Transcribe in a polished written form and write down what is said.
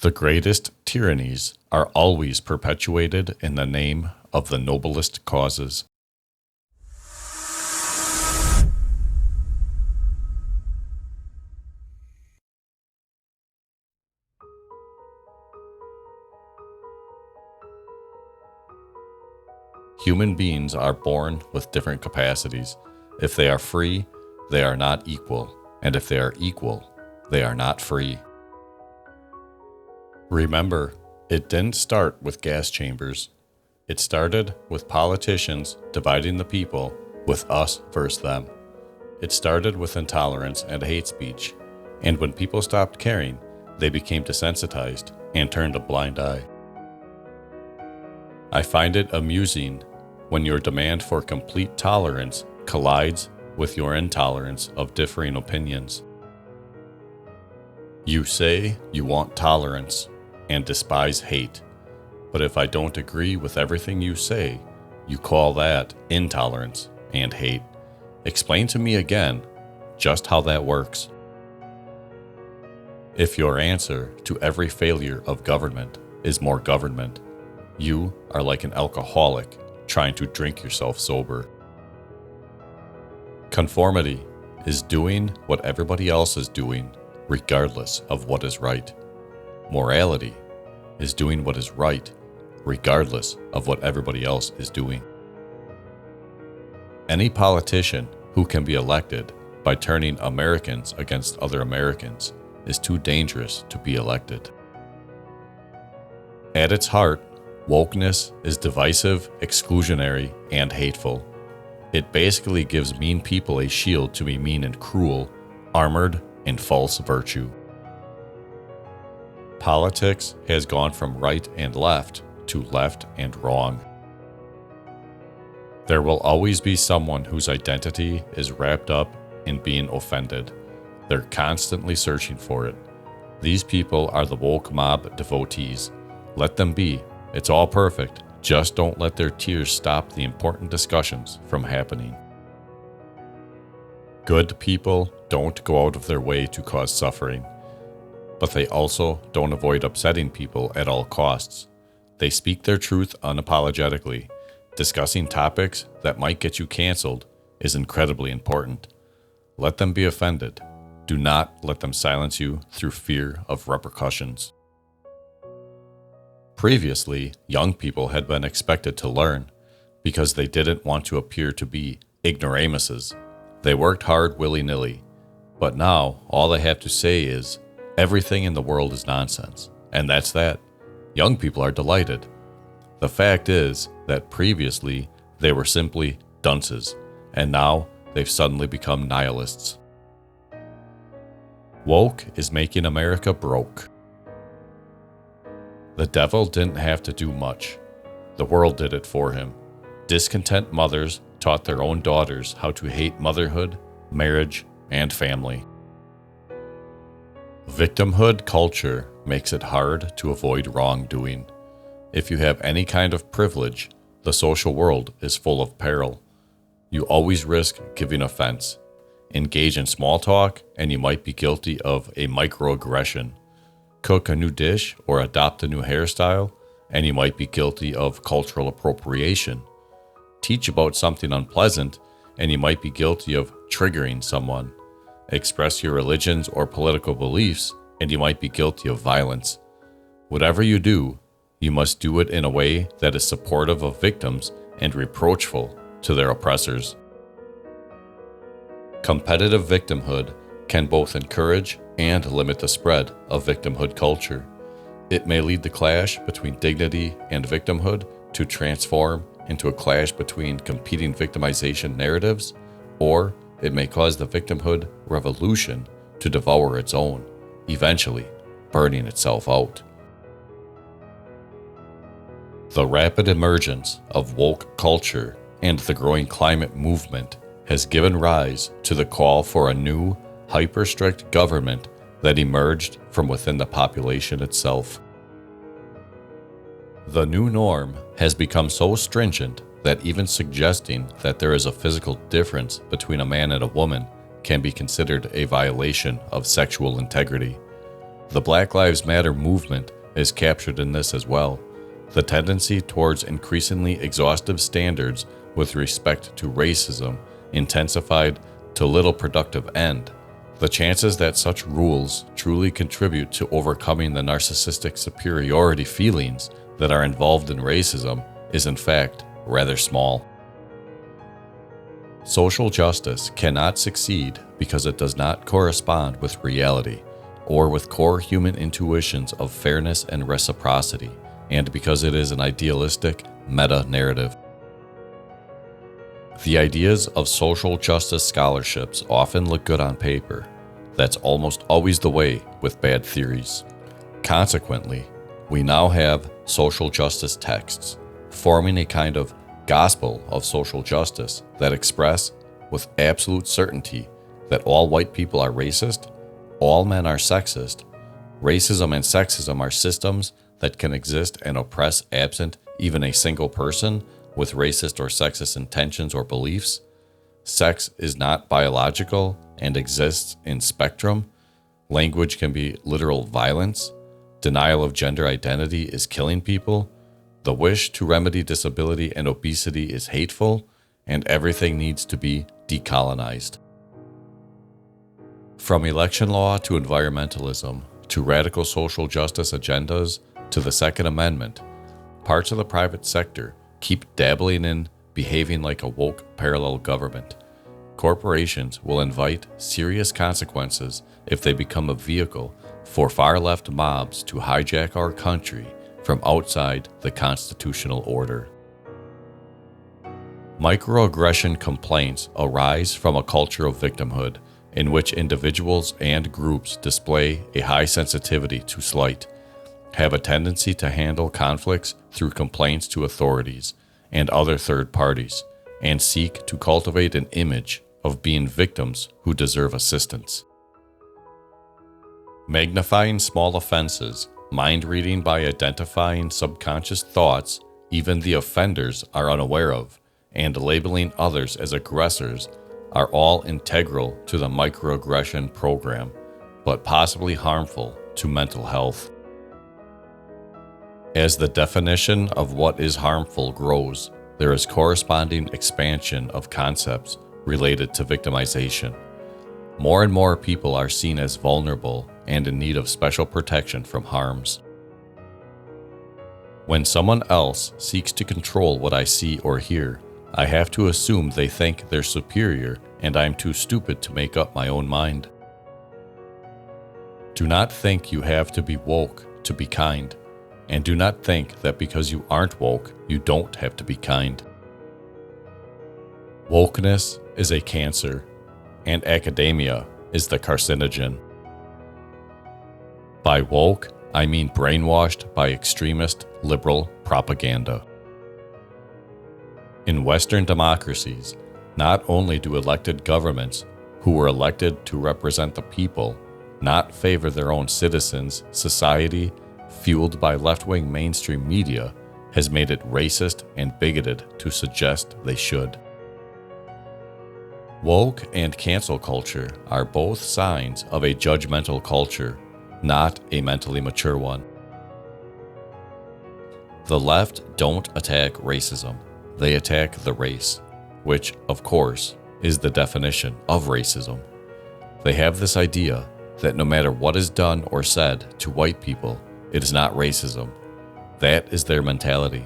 The greatest tyrannies are always perpetuated in the name of the noblest causes. Human beings are born with different capacities. If they are free, they are not equal, and if they are equal, they are not free. Remember, it didn't start with gas chambers. It started with politicians dividing the people with us versus them. It started with intolerance and hate speech, and when people stopped caring, they became desensitized and turned a blind eye. I find it amusing when your demand for complete tolerance collides with your intolerance of differing opinions. You say you want tolerance and despise hate, but if I don't agree with everything you say, you call that intolerance and hate. Explain to me again just how that works. If your answer to every failure of government is more government, you are like an alcoholic trying to drink yourself sober. Conformity is doing what everybody else is doing, regardless of what is right. Morality is doing what is right, regardless of what everybody else is doing. Any politician who can be elected by turning Americans against other Americans is too dangerous to be elected. At its heart, wokeness is divisive, exclusionary, and hateful. It basically gives mean people a shield to be mean and cruel, armored in false virtue. Politics has gone from right and left to left and wrong. There will always be someone whose identity is wrapped up in being offended. They're constantly searching for it. These people are the woke mob devotees. Let them be. It's all perfect. Just don't let their tears stop the important discussions from happening. Good people don't go out of their way to cause suffering, but they also don't avoid upsetting people at all costs. They speak their truth unapologetically. Discussing topics that might get you canceled is incredibly important. Let them be offended. Do not let them silence you through fear of repercussions. Previously, young people had been expected to learn because they didn't want to appear to be ignoramuses. They worked hard willy-nilly, but now all they have to say is, everything in the world is nonsense, and that's that. Young people are delighted. The fact is that previously they were simply dunces, and now they've suddenly become nihilists. Woke is making America broke. The devil didn't have to do much. The world did it for him. Discontent mothers taught their own daughters how to hate motherhood, marriage, and family. Victimhood culture makes it hard to avoid wrongdoing. If you have any kind of privilege, the social world is full of peril. You always risk giving offense. Engage in small talk, and you might be guilty of a microaggression. Cook a new dish or adopt a new hairstyle, and you might be guilty of cultural appropriation. Teach about something unpleasant, and you might be guilty of triggering someone. Express your religions or political beliefs, and you might be guilty of violence. Whatever you do, you must do it in a way that is supportive of victims and reproachful to their oppressors. Competitive victimhood can both encourage and limit the spread of victimhood culture. It may lead the clash between dignity and victimhood to transform into a clash between competing victimization narratives, or it may cause the victimhood revolution to devour its own, eventually burning itself out. The rapid emergence of woke culture and the growing climate movement has given rise to the call for a new, hyper-strict government that emerged from within the population itself. The new norm has become so stringent that even suggesting that there is a physical difference between a man and a woman can be considered a violation of sexual integrity. The Black Lives Matter movement is captured in this as well. The tendency towards increasingly exhaustive standards with respect to racism intensified to little productive end. The chances that such rules truly contribute to overcoming the narcissistic superiority feelings that are involved in racism is in fact rather small. Social justice cannot succeed because it does not correspond with reality or with core human intuitions of fairness and reciprocity, and because it is an idealistic meta-narrative. The ideas of social justice scholarships often look good on paper. That's almost always the way with bad theories. Consequently, we now have social justice texts, forming a kind of gospel of social justice that express with absolute certainty that all white people are racist, all men are sexist, racism and sexism are systems that can exist and oppress absent even a single person with racist or sexist intentions or beliefs. Sex is not biological and exists in spectrum. Language can be literal violence. Denial of gender identity is killing people. The wish to remedy disability and obesity is hateful, and everything needs to be decolonized. From election law to environmentalism, to radical social justice agendas, to the Second Amendment, parts of the private sector keep dabbling in behaving like a woke parallel government. Corporations will invite serious consequences if they become a vehicle for far-left mobs to hijack our country from outside the constitutional order. Microaggression complaints arise from a culture of victimhood in which individuals and groups display a high sensitivity to slight, have a tendency to handle conflicts through complaints to authorities and other third parties, and seek to cultivate an image of being victims who deserve assistance. Magnifying small offenses, mind reading by identifying subconscious thoughts even the offenders are unaware of, and labeling others as aggressors are all integral to the microaggression program, but possibly harmful to mental health. As the definition of what is harmful grows, there is corresponding expansion of concepts related to victimization. More and more people are seen as vulnerable and in need of special protection from harms. When someone else seeks to control what I see or hear, I have to assume they think they're superior and I'm too stupid to make up my own mind. Do not think you have to be woke to be kind, and do not think that because you aren't woke, you don't have to be kind. Wokeness is a cancer, and academia is the carcinogen. By woke, I mean brainwashed by extremist liberal propaganda. In Western democracies, not only do elected governments who were elected to represent the people not favor their own citizens, society, fueled by left-wing mainstream media, has made it racist and bigoted to suggest they should. Woke and cancel culture are both signs of a judgmental culture, not a mentally mature one. The left don't attack racism, they attack the race, which, of course, is the definition of racism. They have this idea that no matter what is done or said to white people, it is not racism. That is their mentality.